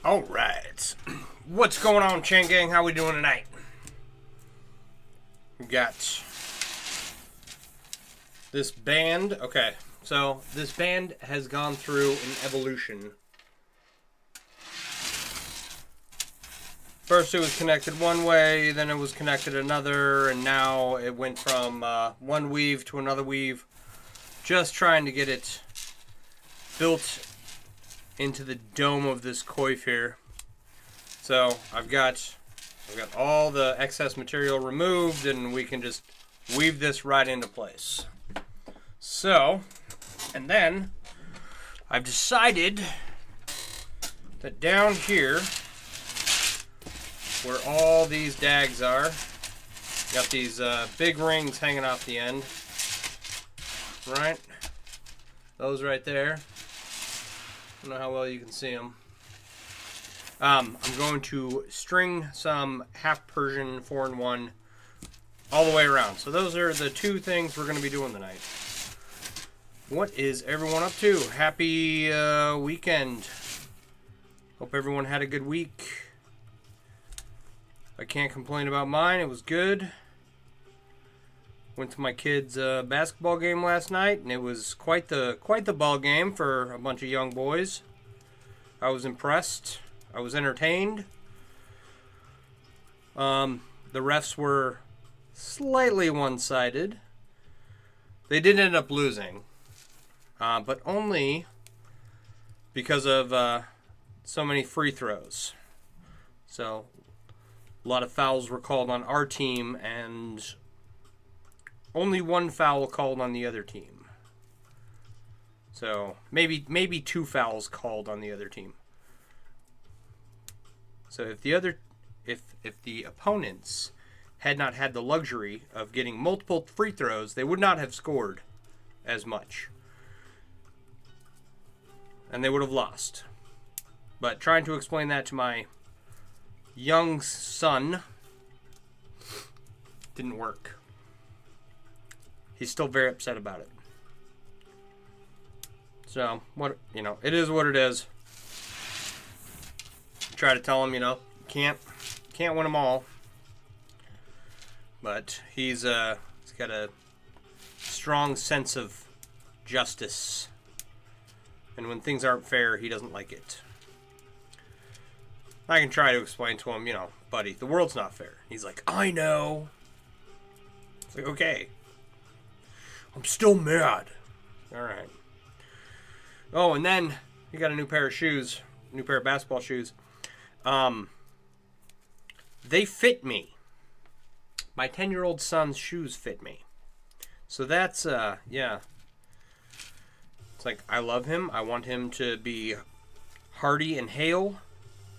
All right. What's going on, Chain Gang? How we doing tonight? We got this band. Okay, so this band has gone through an evolution. First it was connected one way, then it was connected another, and now it went from one weave to another weave. Just trying to get it built into the dome of this coif here. So I've got all the excess material removed, and we can just weave this right into place. So, and then I've decided that down here, where all these dags are, got these big rings hanging off the end, right? Those right there. I don't know how well you can see them. I'm going to string some half Persian 4-in-1 all the way around. So those are the two things we're going to be doing tonight. What is everyone up to? Happy weekend. Hope everyone had a good week. I can't complain about mine. It was good. Went to my kids' basketball game last night, and it was quite the ball game for a bunch of young boys. I was impressed. I was entertained. The refs were slightly one-sided. They did end up losing, but only because of so many free throws. So a lot of fouls were called on our team, and only one foul called on the other team. So maybe two fouls called on the other team. So if the opponents had not had the luxury of getting multiple free throws, they would not have scored as much. And they would have lost. But trying to explain that to my young son didn't work. He's still very upset about it. So, it is what it is. Try to tell him, can't win them all. But he's got a strong sense of justice. And when things aren't fair, he doesn't like it. I can try to explain to him, buddy, the world's not fair. He's like, I know. It's like, okay. I'm still mad. All right. Oh, and then he got a new pair of shoes, new pair of basketball shoes. They fit me. My 10-year-old son's shoes fit me. So that's, yeah. It's like, I love him. I want him to be hardy and hale.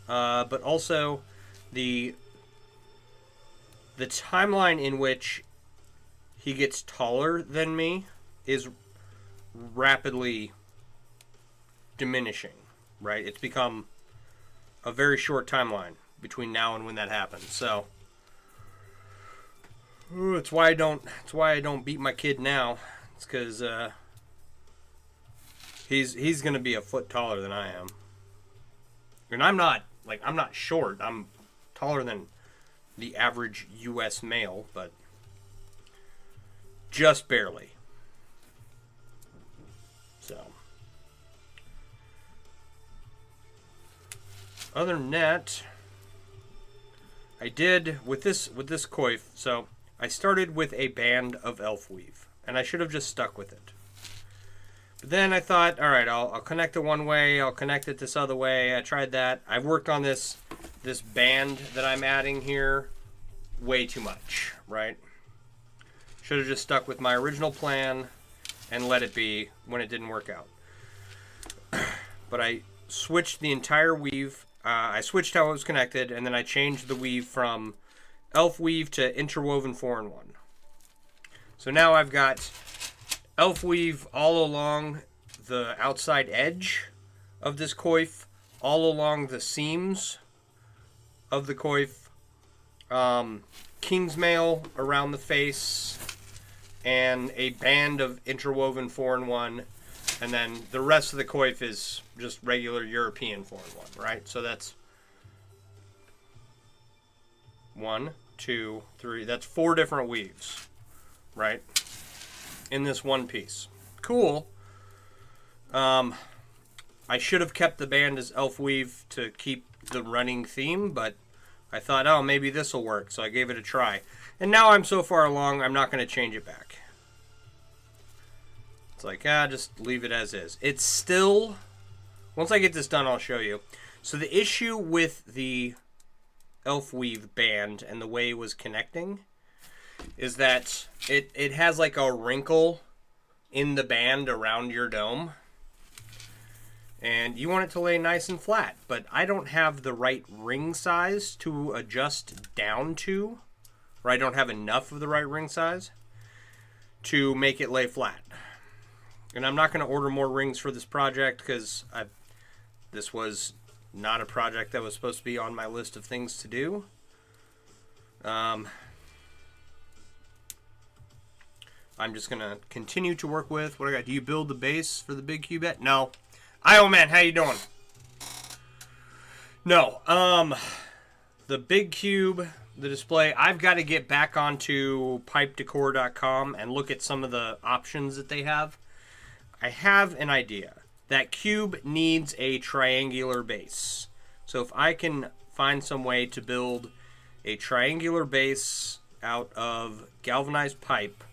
But also, the timeline in which he gets taller than me is rapidly diminishing, right? It's become a very short timeline between now and when that happens. So it's why I don't beat my kid now. It's because he's gonna be a foot taller than I am, and I'm not short. I'm taller than the average U.S. male, but just barely. So, other than that, I did with this coif. So I started with a band of elf weave, and I should have just stuck with it. But then I thought, all right, I'll connect it one way. I'll connect it this other way. I tried that. I've worked on this band that I'm adding here way too much, right? Should have just stuck with my original plan and let it be when it didn't work out. But I switched the entire weave. I switched how it was connected, and then I changed the weave from elf weave to interwoven 4-in-1. So now I've got elf weave all along the outside edge of this coif, all along the seams of the coif, king's mail around the face, and a band of interwoven 4-in-1, and then the rest of the coif is just regular European 4-in-1, right? So that's 1, 2, 3. That's 4 different weaves, right? In this one piece. Cool. I should have kept the band as elf weave to keep the running theme, but I thought, oh, maybe this will work, so I gave it a try. And now I'm so far along, I'm not going to change it back. It's like, just leave it as is. It's still, once I get this done, I'll show you. So the issue with the elf weave band and the way it was connecting is that it has like a wrinkle in the band around your dome. And you want it to lay nice and flat, but I don't have the right ring size to adjust down to, or I don't have enough of the right ring size to make it lay flat. And I'm not going to order more rings for this project because this was not a project that was supposed to be on my list of things to do. I'm just going to continue to work with what I got. Do you build the base for the big cubette? No. Io Man, how you doing? No. The big cube, the display, I've got to get back onto pipedecor.com and look at some of the options that they have. I have an idea. That cube needs a triangular base. So if I can find some way to build a triangular base out of galvanized pipe,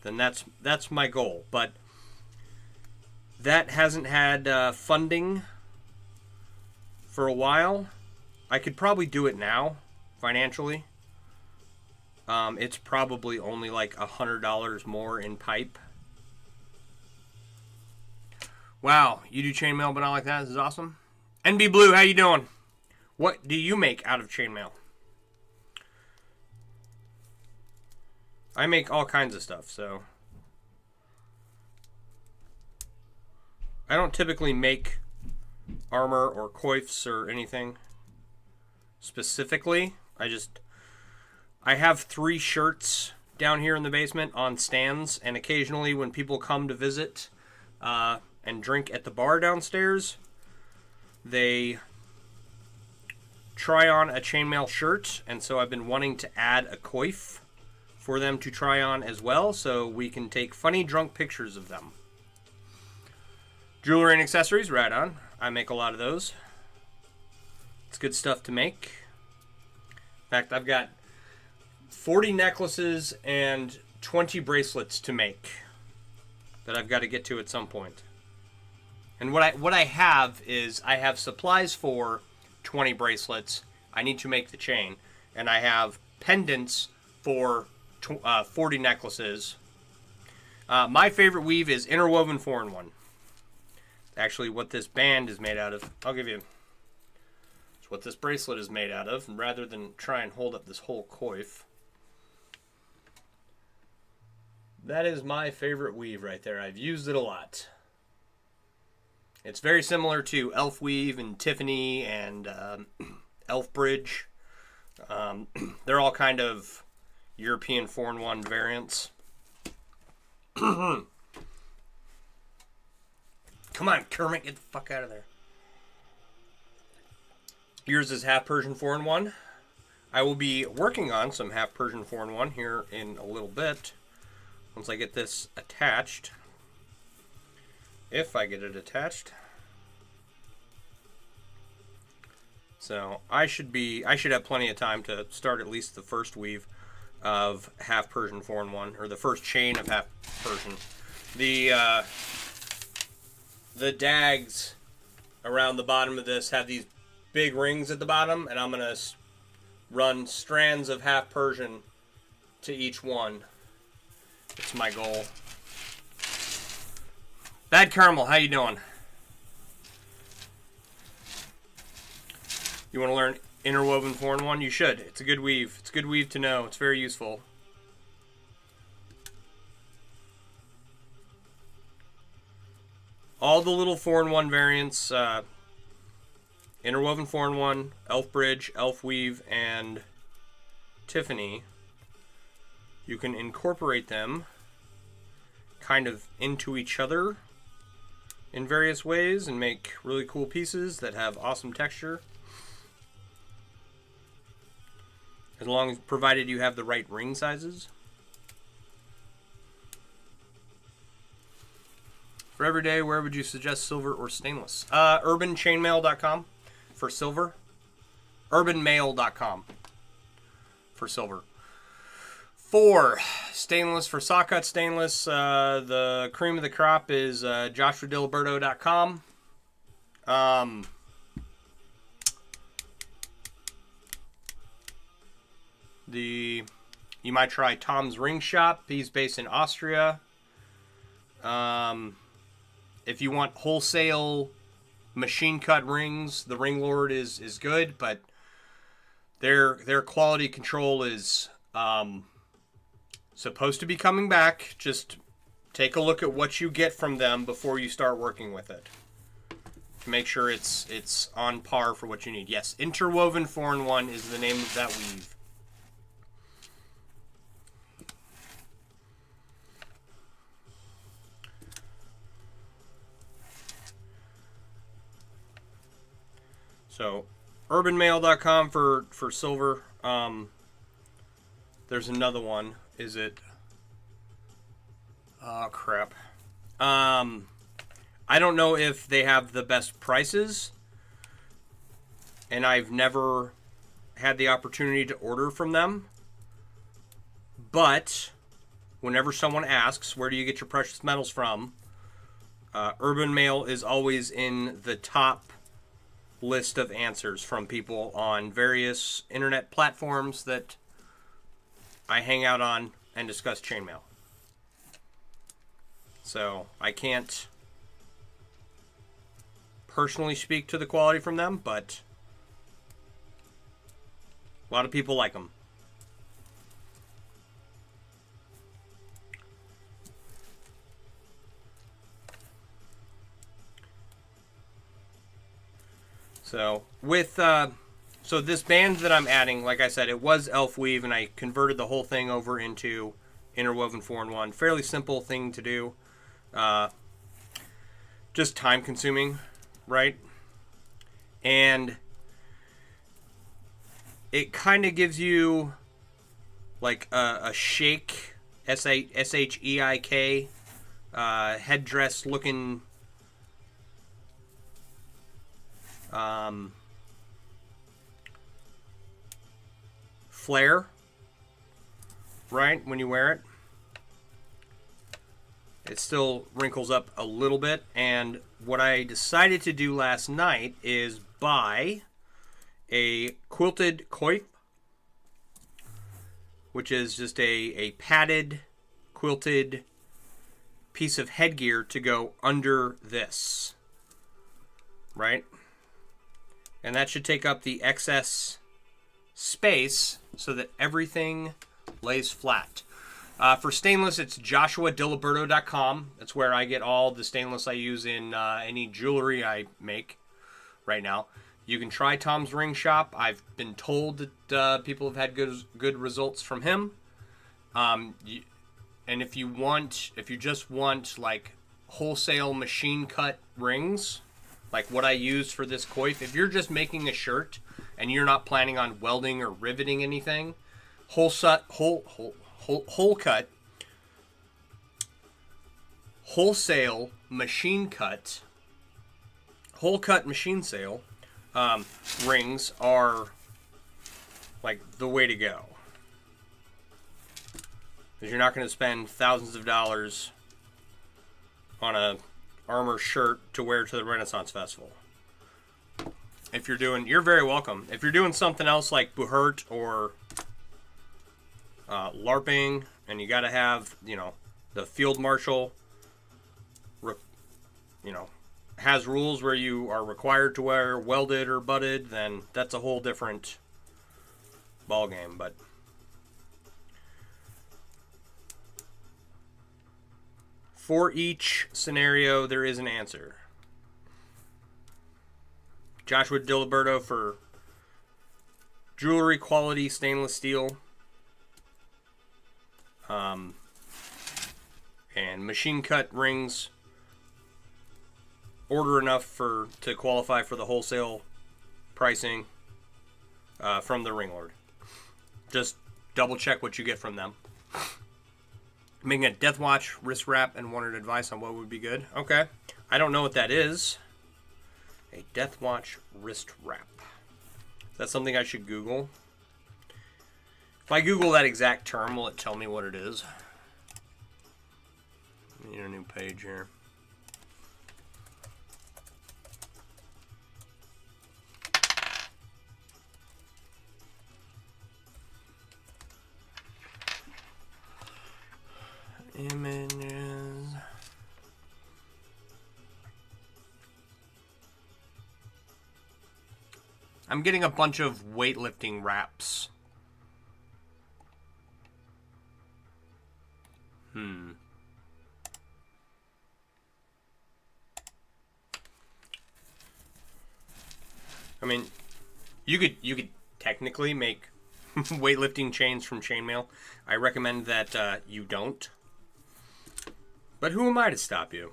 then that's my goal. But that hasn't had funding for a while. I could probably do it now, financially. It's probably only like $100 more in pipe. Wow, you do chainmail but not like that? This is awesome. NB Blue, how you doing? What do you make out of chainmail? I make all kinds of stuff, so I don't typically make armor or coifs or anything specifically. I have 3 shirts down here in the basement on stands, and occasionally when people come to visit and drink at the bar downstairs, they try on a chainmail shirt, and so I've been wanting to add a coif for them to try on as well, so we can take funny drunk pictures of them. Jewelry and accessories, right on. I make a lot of those. It's good stuff to make. In fact, I've got 40 necklaces and 20 bracelets to make that I've got to get to at some point. And what I have is I have supplies for 20 bracelets. I need to make the chain. And I have pendants for 40 necklaces. My favorite weave is interwoven 4-in-1. Actually, what this band is made out of, I'll give you, it's what this bracelet is made out of. And rather than try and hold up this whole coif, that is my favorite weave right there. I've used it a lot. It's very similar to Elf Weave and Tiffany and Elf Bridge. They're all kind of European 4-in-1 variants. Come on, Kermit, get the fuck out of there. Yours is half Persian 4-in-1. I will be working on some half Persian 4-in-1 here in a little bit. Once I get this attached. If I get it attached. So I should have plenty of time to start at least the first weave of half Persian 4-in-1, or the first chain of half Persian. The dags around the bottom of this have these big rings at the bottom, and I'm gonna run strands of half Persian to each one. It's my goal. Bad Caramel, how you doing? You want to learn interwoven 4-in-1? You should. It's a good weave. It's a good weave to know. It's very useful. All the little 4-in-1 variants, interwoven 4-in-1, Elf Bridge, Elf Weave, and Tiffany, you can incorporate them kind of into each other in various ways and make really cool pieces that have awesome texture. as long as provided you have the right ring sizes. For every day, where would you suggest silver or stainless? Urbanchainmail.com for silver. Urbanmail.com for silver. 4, stainless for saw cut stainless. The cream of the crop is joshuadiliberto.com. You might try Tom's Ring Shop. He's based in Austria. If you want wholesale machine cut rings, the Ring Lord is good, but their quality control is supposed to be coming back. Just take a look at what you get from them before you start working with it, to make sure it's on par for what you need. Yes, Interwoven 4-in-1 is the name of that weave. So, urbanmail.com for silver. There's another one. Is it? Oh, crap. I don't know if they have the best prices, and I've never had the opportunity to order from them. But whenever someone asks, where do you get your precious metals from? Urban Mail is always in the top list of answers from people on various internet platforms that I hang out on and discuss chainmail. So I can't personally speak to the quality from them, but a lot of people like them. So with so this band that I'm adding, like I said, it was elf weave, and I converted the whole thing over into interwoven 4-in-1. Fairly simple thing to do, just time consuming, right? And it kind of gives you like a shake, S-H-E-I-K, headdress looking flare, right? When you wear it, it still wrinkles up a little bit. And what I decided to do last night is buy a quilted coif, which is just a padded quilted piece of headgear to go under this, right? And that should take up the excess space so that everything lays flat. For stainless, it's joshuadiliberto.com. That's where I get all the stainless I use in any jewelry I make right now. You can try Tom's Ring Shop. I've been told that people have had good results from him. And if you just want like wholesale machine cut rings, like what I used for this coif, if you're just making a shirt and you're not planning on welding or riveting anything, whole cut, wholesale machine cut, whole cut machine sale rings are like the way to go, because you're not going to spend thousands of dollars on a armor shirt to wear to the Renaissance Festival. If you're doing, you're very welcome. If you're doing something else like Buhurt or LARPing, and you got to have, the field marshal, has rules where you are required to wear welded or butted, then that's a whole different ball game. But for each scenario, there is an answer. Joshua Diliberto for jewelry quality stainless steel. And machine cut rings. Order enough to qualify for the wholesale pricing from the Ring Lord. Just double check what you get from them. Making a death watch, wrist wrap, and wanted advice on what would be good. Okay. I don't know what that is. A death watch wrist wrap. Is that something I should Google? If I Google that exact term, will it tell me what it is? Need a new page here. Images. I'm getting a bunch of weightlifting wraps. I mean, you could technically make weightlifting chains from chainmail. I recommend that you don't. But who am I to stop you?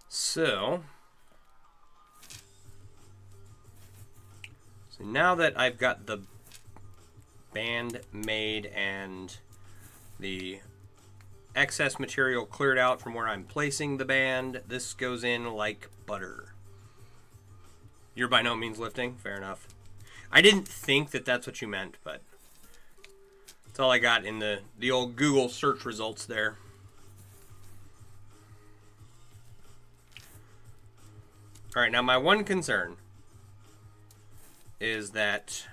So now that I've got the band made and the excess material cleared out from where I'm placing the band, this goes in like butter. You're by no means lifting? Fair enough. I didn't think that that's what you meant, but that's all I got in the old Google search results there. All right, now my one concern is that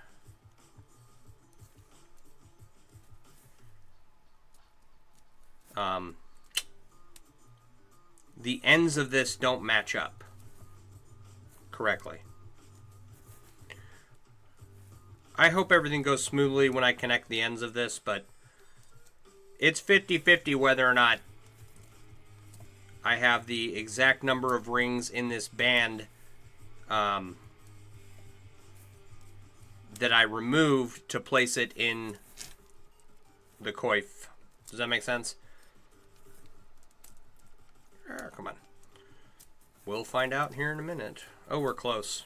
the ends of this don't match up correctly. I hope everything goes smoothly when I connect the ends of this, but it's 50-50 whether or not I have the exact number of rings in this band that I removed to place it in the coif. Does that make sense? Come on. We'll find out here in a minute. Oh, we're close.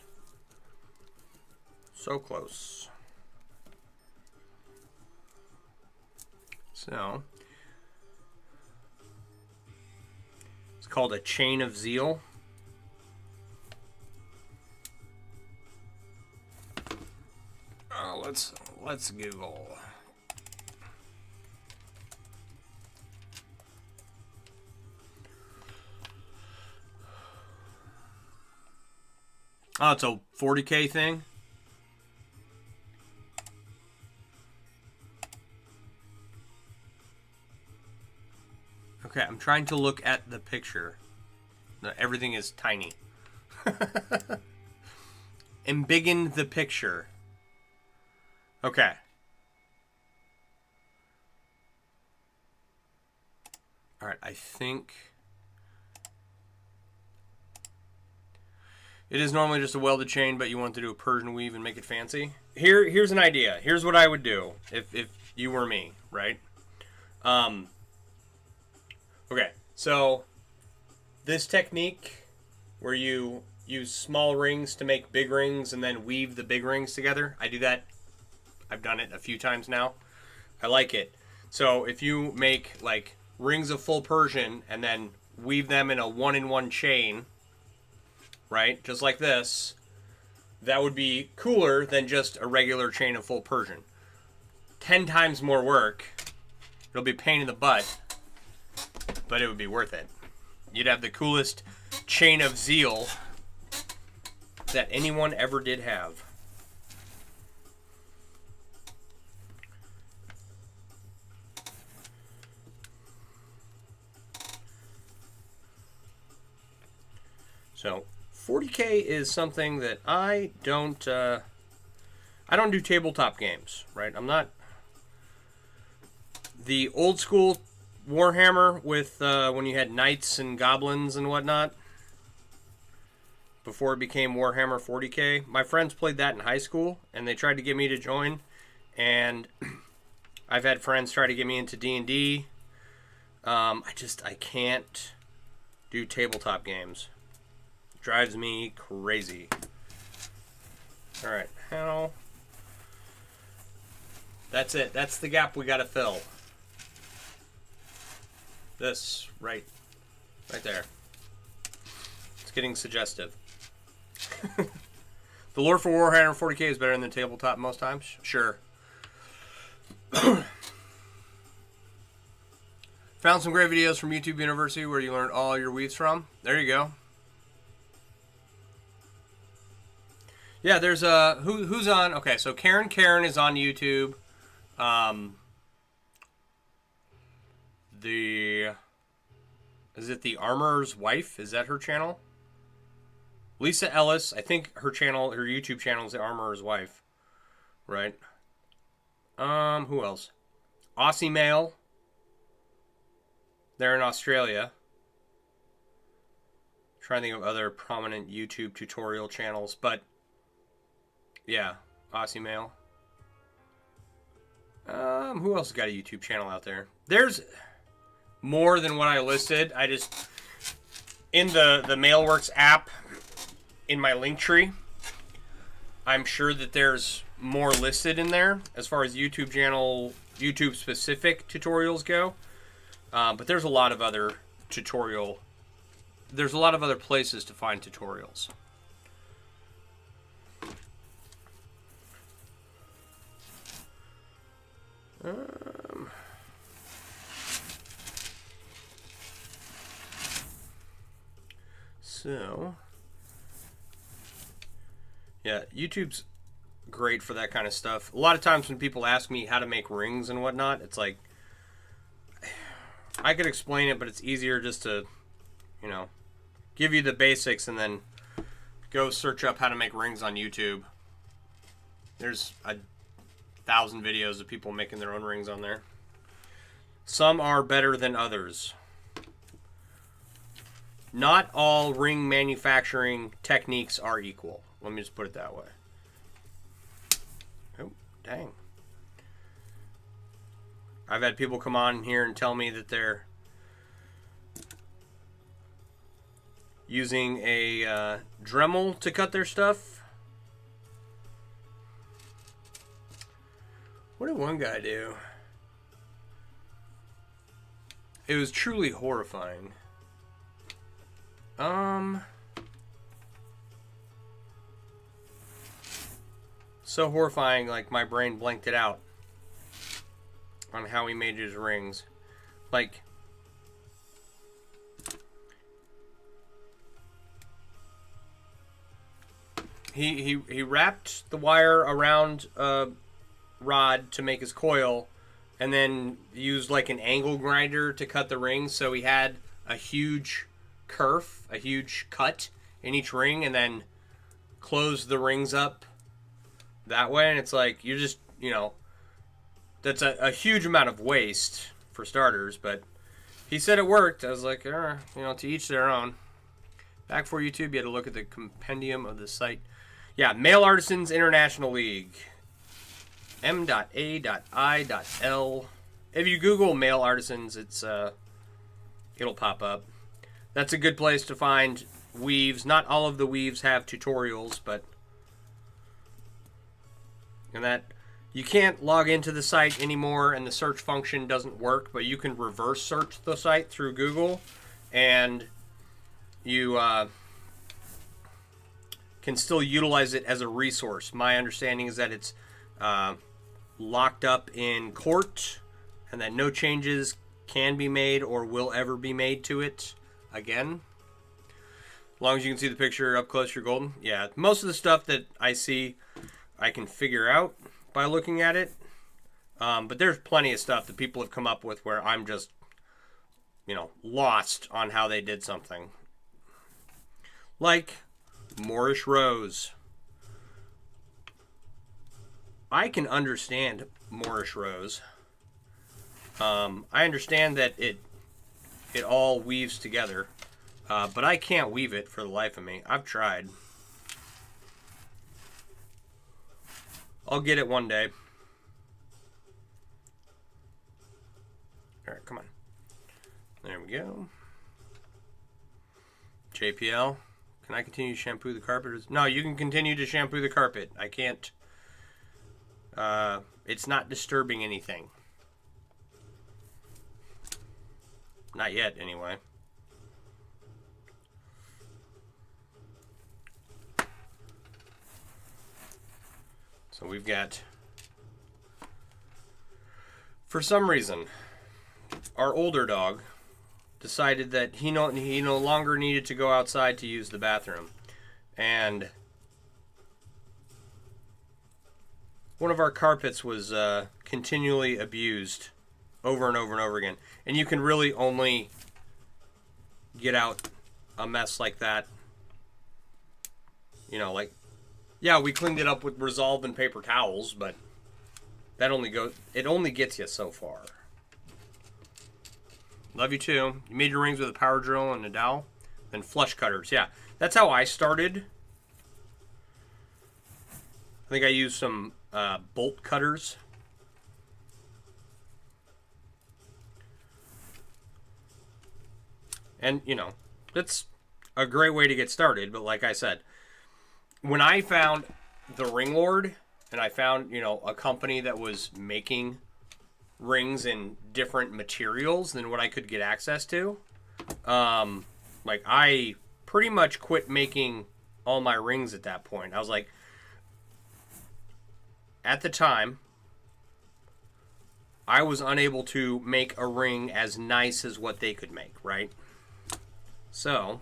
So close. So, it's called a chain of zeal. Let's Google. Oh, it's a 40K thing? Okay, I'm trying to look at the picture. No, everything is tiny. Embiggen the picture. Okay. Alright, I think it is normally just a welded chain, but you want to do a Persian weave and make it fancy. Here's an idea. Here's what I would do if you were me, right? Okay, so this technique where you use small rings to make big rings and then weave the big rings together, I do that. I've done it a few times now. I like it. So if you make like rings of full Persian and then weave them in a 1-in-1 chain, right, just like this, that would be cooler than just a regular chain of full Persian. 10 times more work. It'll be a pain in the butt, but it would be worth it. You'd have the coolest chain of zeal that anyone ever did have. So 40K is something that I don't do tabletop games, right? I'm not the old school Warhammer with when you had knights and goblins and whatnot before it became Warhammer 40K. My friends played that in high school and they tried to get me to join, and I've had friends try to get me into D&D. I can't do tabletop games. Drives me crazy. Alright, how? That's it. That's the gap we gotta fill. This, right there. It's getting suggestive. The lore for Warhammer 40k is better than tabletop most times? Sure. Found some great videos from YouTube University where you learned all your weaves from. There you go. Yeah, there's a... Who's on... Okay, so Karen is on YouTube. Is it the Armorer's Wife? Is that her channel? Lisa Ellis, I think her YouTube channel is the Armorer's Wife. Right? Who else? Aussie Male. They're in Australia. Trying to think of other prominent YouTube tutorial channels, but yeah, Aussie Male. Who else has got a YouTube channel out there? There's more than what I listed. I just, in the Mailworks app, in my link tree, I'm sure that there's more listed in there as far as YouTube specific tutorials go. But there's a lot of other there's a lot of other places to find tutorials. So, yeah, YouTube's great for that kind of stuff. A lot of times when people ask me how to make rings and whatnot, it's like, I could explain it, but it's easier just to, you know, give you the basics and then go search up how to make rings on YouTube. There's 1,000 videos of people making their own rings on there. Some are better than others. Not all ring manufacturing techniques are equal. Let me just put it that way. Oh, dang. I've had people come on here and tell me that they're using a Dremel to cut their stuff. What did one guy do? It was truly horrifying. So horrifying, like my brain blanked it out on how he made his rings. Like, he wrapped the wire around a rod to make his coil, and then used like an angle grinder to cut the rings, so he had a huge kerf, a huge cut in each ring, and then closed the rings up that way. And it's like, you just, you know, that's a huge amount of waste for starters, but he said it worked. I was like, you know, to each their own. Back for YouTube, you had to look at the compendium of the site. Yeah, Mail Artisans International League. M.A.I.L. If you Google Mail Artisans, it'll pop up. That's a good place to find weaves. Not all of the weaves have tutorials, but and that you can't log into the site anymore, and the search function doesn't work, but you can reverse search the site through Google, and you can still utilize it as a resource. My understanding is that it's locked up in court, and that no changes can be made or will ever be made to it again. As long as you can see the picture up close, you're golden. Yeah, most of the stuff that I see, I can figure out by looking at it. But there's plenty of stuff that people have come up with where I'm just, you know, lost on how they did something. Like Moorish Rose. I can understand Moorish Rose. I understand that it all weaves together, but I can't weave it for the life of me. I've tried. I'll get it one day. All right, come on. There we go. JPL. Can I continue to shampoo the carpet? No, you can continue to shampoo the carpet. I can't. It's not disturbing anything. Not yet, anyway. So we've got, for some reason, our older dog decided that he no longer needed to go outside to use the bathroom. And one of our carpets was continually abused over and over and over again. And you can really only get out a mess like that. You know, like, yeah, we cleaned it up with Resolve and paper towels, but that it only gets you so far. Love you too. You made your rings with a power drill and a dowel. Then flush cutters. Yeah, that's how I started. I think I used some bolt cutters. And, you know, that's a great way to get started. But like I said, when I found the Ring Lord, and I found, you know, a company that was making rings in different materials than what I could get access to, like, I pretty much quit making all my rings at that point. I was like, at the time, I was unable to make a ring as nice as what they could make, right? So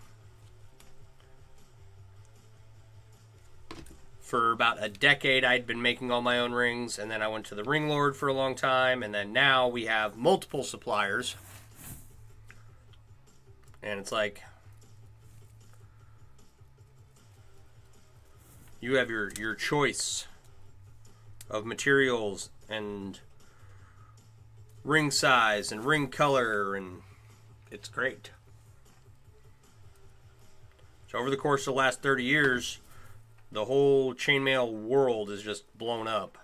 for about a decade, I'd been making all my own rings, and then I went to the Ring Lord for a long time, and then now we have multiple suppliers. And it's like, you have your choice of materials and ring size and ring color, and it's great. So over the course of the last 30 years, the whole chainmail world is just blown up.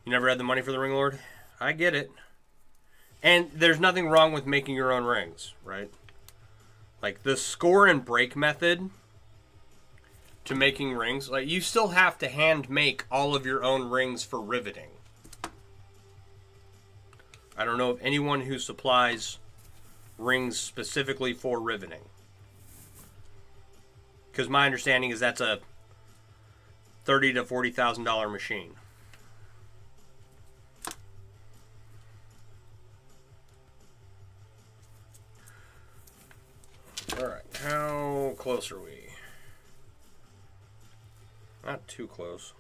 You never had the money for the Ring Lord? I get it. And there's nothing wrong with making your own rings, right? Like the score and break method to making rings, like you still have to hand make all of your own rings for riveting. I don't know of anyone who supplies rings specifically for riveting. Because my understanding is that's a $30,000 to $40,000 machine. All right, how close are we? Not too close.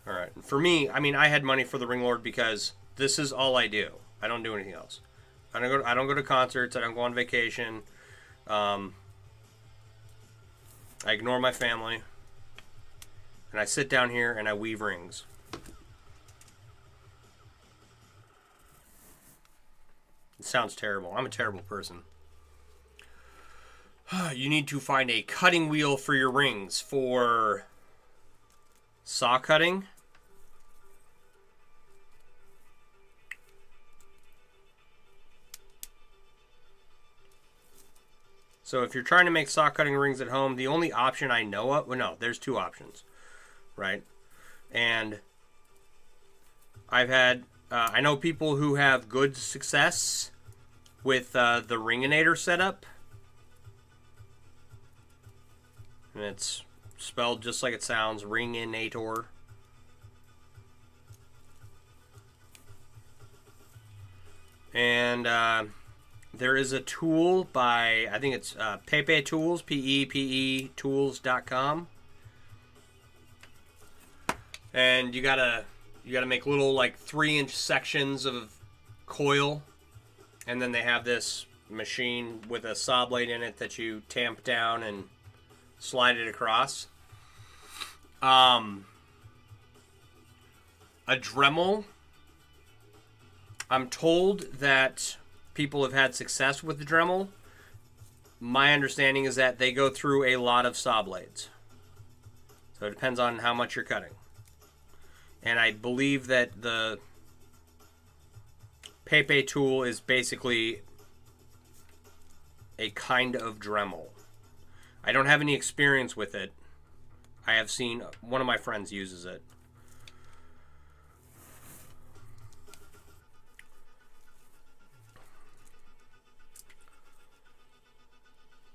All right, for me, I mean, I had money for the Ring Lord because this is all I do. I don't do anything else. I don't go to concerts. I don't go on vacation. I ignore my family. And I sit down here and I weave rings. It sounds terrible. I'm a terrible person. You need to find a cutting wheel for your rings for saw cutting. So if you're trying to make saw cutting rings at home, the only option I know of, well, no, there's two options, right? And I've had, I know people who have good success with the Ringinator setup. And it's spelled just like it sounds, Ringinator. And there is a tool by, I think it's Pepe Tools, P-E-P-E tools.com. And you gotta make little like 3-inch sections of coil. And then they have this machine with a saw blade in it that you tamp down and slide it across. A Dremel. I'm told that people have had success with the Dremel. My understanding is that they go through a lot of saw blades. So it depends on how much you're cutting. And I believe that the Pepe tool is basically a kind of Dremel. I don't have any experience with it. I have seen one of my friends uses it.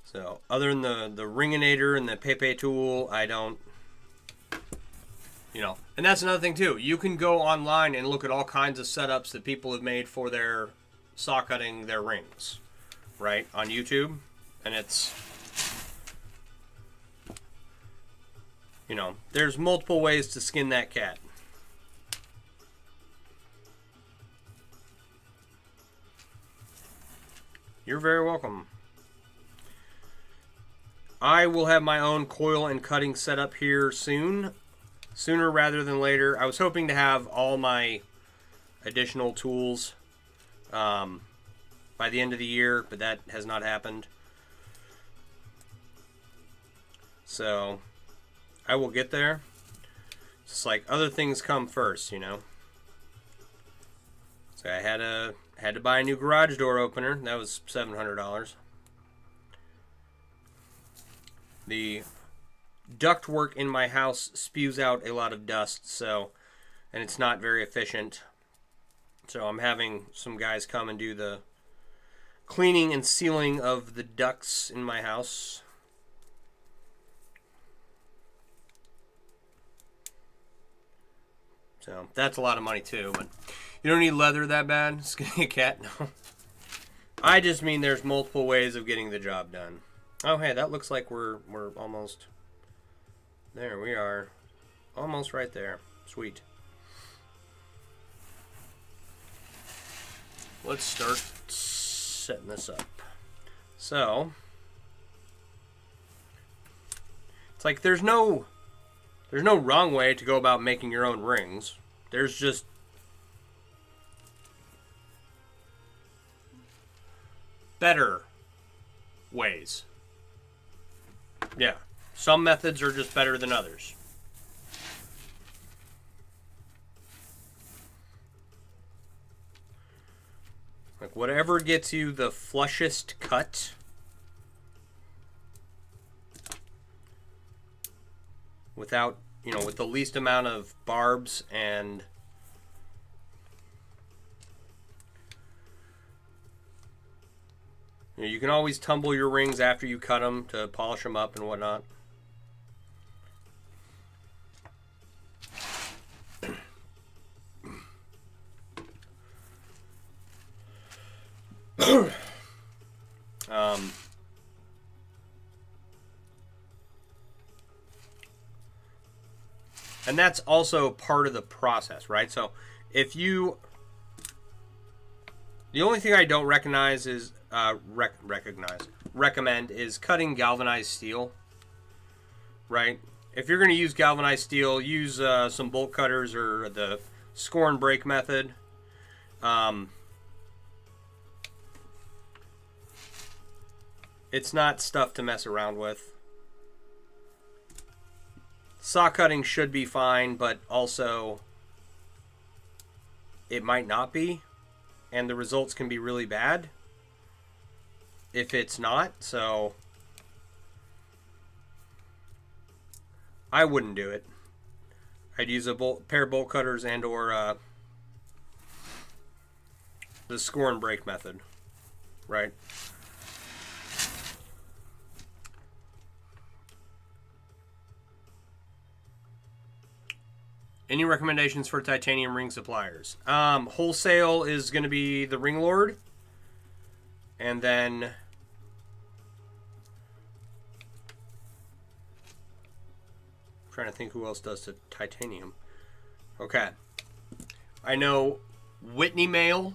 So, other than the Ringinator and the Pepe tool, I don't, you know. And that's another thing, too. You can go online and look at all kinds of setups that people have made for their saw cutting their rings, right, on YouTube. And it's, you know, there's multiple ways to skin that cat. You're very welcome. I will have my own coil and cutting setup here soon. Sooner rather than later. I was hoping to have all my additional tools by the end of the year, but that has not happened. So, I will get there. Just like other things come first, you know. So I had to buy a new garage door opener. That was $700. The ductwork in my house spews out a lot of dust, so, and it's not very efficient. So I'm having some guys come and do the cleaning and sealing of the ducts in my house. So that's a lot of money too, but you don't need leather that bad. Skinny cat, no. I just mean there's multiple ways of getting the job done. Oh, hey, that looks like we're almost there. We are almost right there. Sweet. Let's start setting this up. So, it's like there's no wrong way to go about making your own rings. There's just better ways. Yeah, some methods are just better than others. Like whatever gets you the flushest cut. Without, you know, with the least amount of barbs and you can always tumble your rings after you cut them to polish them up and whatnot. And that's also part of the process, right? So if you, the only thing I don't recognize is recommend is cutting galvanized steel, right? If you're going to use galvanized steel, use some bolt cutters or the score and break method. It's not stuff to mess around with. Saw cutting should be fine, but also it might not be, and the results can be really bad if it's not. So I wouldn't do it. I'd use a pair of bolt cutters and or the score and break method, right? Any recommendations for titanium ring suppliers? Wholesale is going to be the Ring Lord. And then I'm trying to think who else does the titanium. Okay. I know Whitney Mail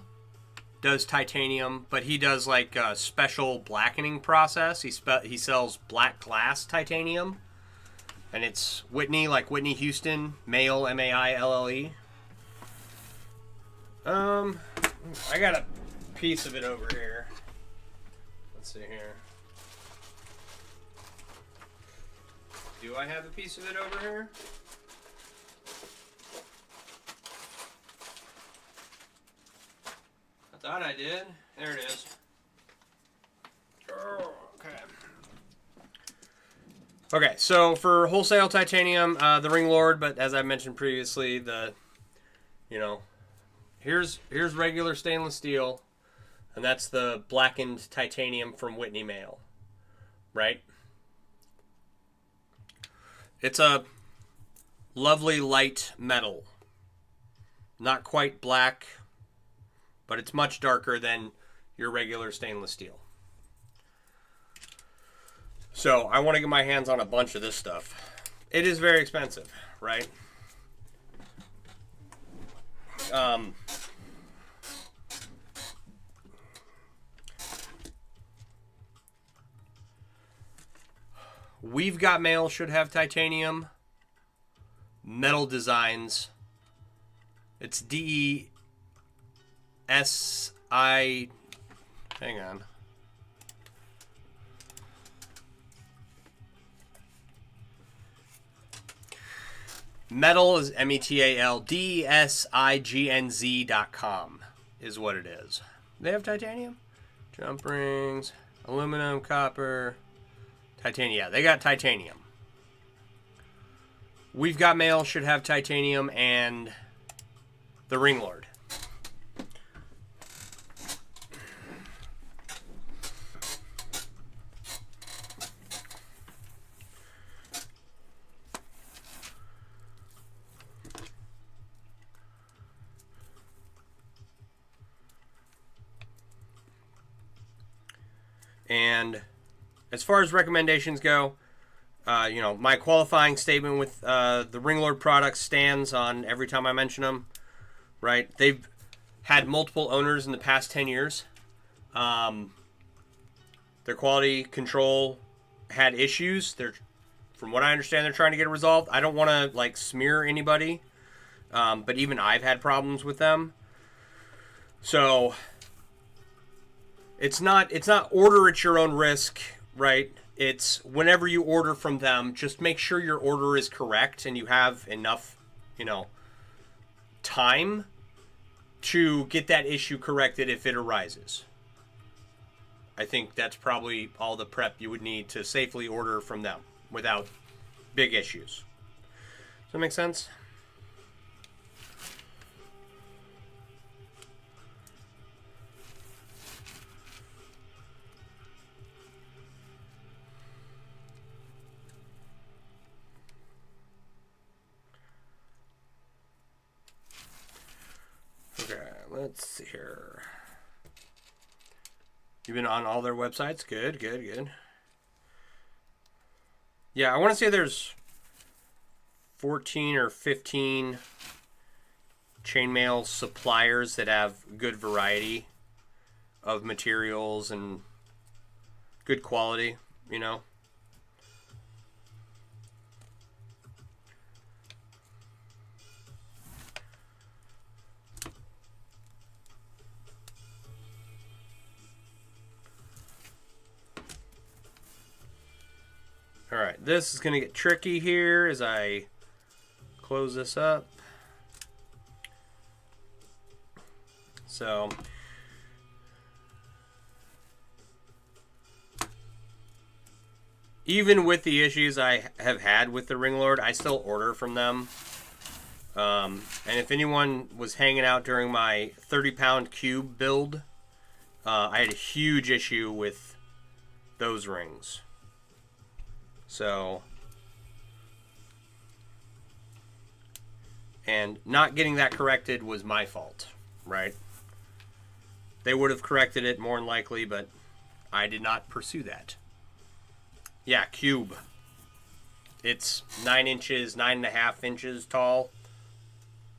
does titanium, but he does like a special blackening process. He sells black glass titanium. And it's Whitney, like Whitney Houston, Mail, M-A-I-L-L-E. I got a piece of it over here. Let's see here. Do I have a piece of it over here? Thought I did. There it is. Oh, okay. Okay, so for wholesale titanium, the Ring Lord, but as I mentioned previously, here's regular stainless steel, and that's the blackened titanium from Whitney Mail, right? It's a lovely light metal. Not quite black, but it's much darker than your regular stainless steel. So I want to get my hands on a bunch of this stuff. It is very expensive, right? We've Got Mail should have titanium. Metal Designs. It's DESI. Hang on. Metal is METAL. DESIGNZ.com is what it is. They have titanium? Jump rings, aluminum, copper, titanium. Yeah, they got titanium. We've Got Mail should have titanium and the Ring Lord. And as far as recommendations go, my qualifying statement with the Ring Lord products stands on every time I mention them, right? They've had multiple owners in the past 10 years. Their quality control had issues. From what I understand, they're trying to get it resolved. I don't want to smear anybody, but even I've had problems with them. So it's not order at your own risk, right? It's whenever you order from them, just make sure your order is correct and you have enough, time to get that issue corrected if it arises. I think that's probably all the prep you would need to safely order from them without big issues. Does that make sense? Okay, let's see here. You've been on all their websites? Good. Yeah, I want to say there's 14 or 15 chainmail suppliers that have good variety of materials and good quality, Alright, this is going to get tricky here as I close this up. So, even with the issues I have had with the Ring Lord, I still order from them. And if anyone was hanging out during my 30-pound cube build, I had a huge issue with those rings. So, and not getting that corrected was my fault, right? They would have corrected it more than likely, but I did not pursue that. Yeah, cube. It's 9 inches, 9.5 inches tall,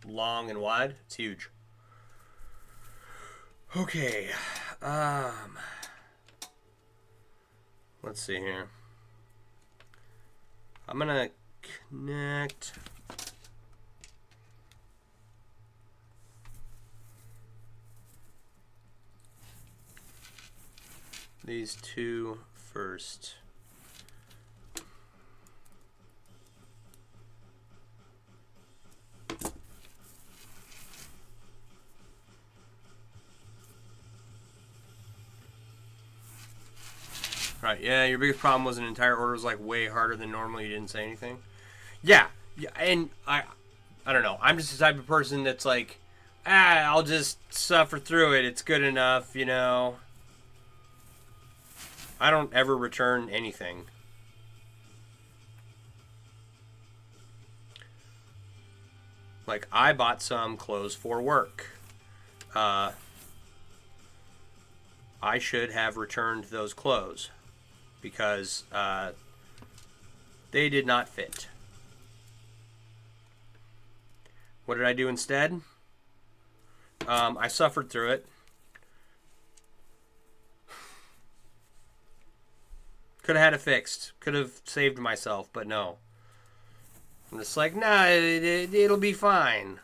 long and wide. It's huge. Okay. Let's see here. I'm going to connect these two first. Right, yeah, your biggest problem was an entire order was like way harder than normal. You didn't say anything. Yeah, and I don't know. I'm just the type of person that's like, I'll just suffer through it. It's good enough, you know. I don't ever return anything. Like, I bought some clothes for work. I should have returned those clothes because they did not fit. What did I do instead? I suffered through it. Could have had it fixed. Could have saved myself, but no. I'm just like, nah, it'll be fine.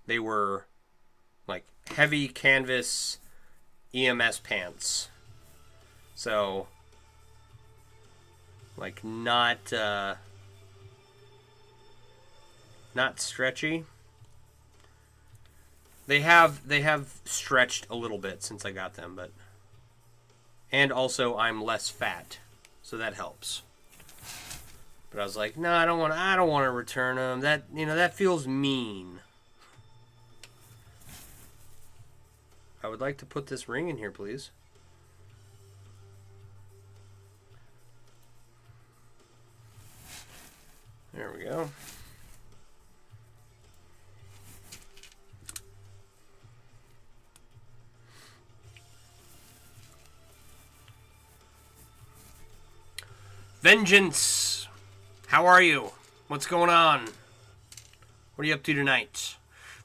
They were like heavy canvas EMS pants. So, like not stretchy. They have stretched a little bit since I got them, but and also I'm less fat, so that helps. But I was like, no, I don't want to return them. That feels mean. I would like to put this ring in here, please. There we go. Vengeance! How are you? What's going on? What are you up to tonight?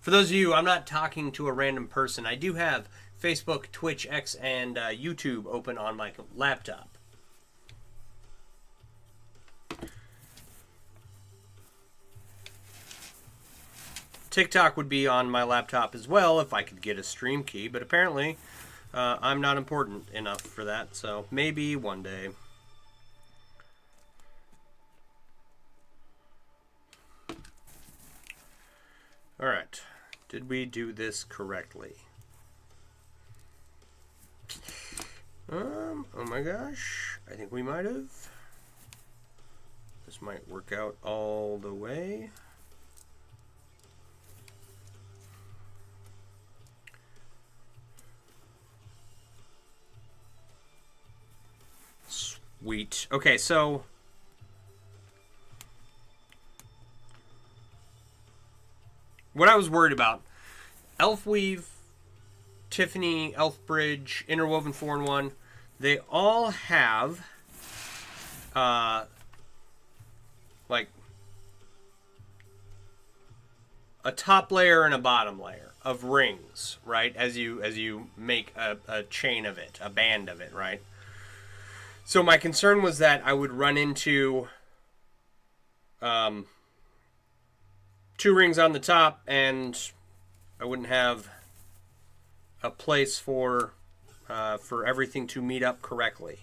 For those of you, I'm not talking to a random person. I do have Facebook, Twitch, X, and YouTube open on my laptop. TikTok would be on my laptop as well if I could get a stream key, but apparently I'm not important enough for that, so maybe one day. Alright, did we do this correctly? Oh my gosh, I think we might have. This might work out all the way. Sweet. Okay, so what I was worried about, Elf Weave, Tiffany, Elf Bridge, Interwoven 4-in-1, they all have like a top layer and a bottom layer of rings, right? As you make a chain of it, a band of it, right? So my concern was that I would run into 2 rings on the top, and I wouldn't have a place for everything to meet up correctly.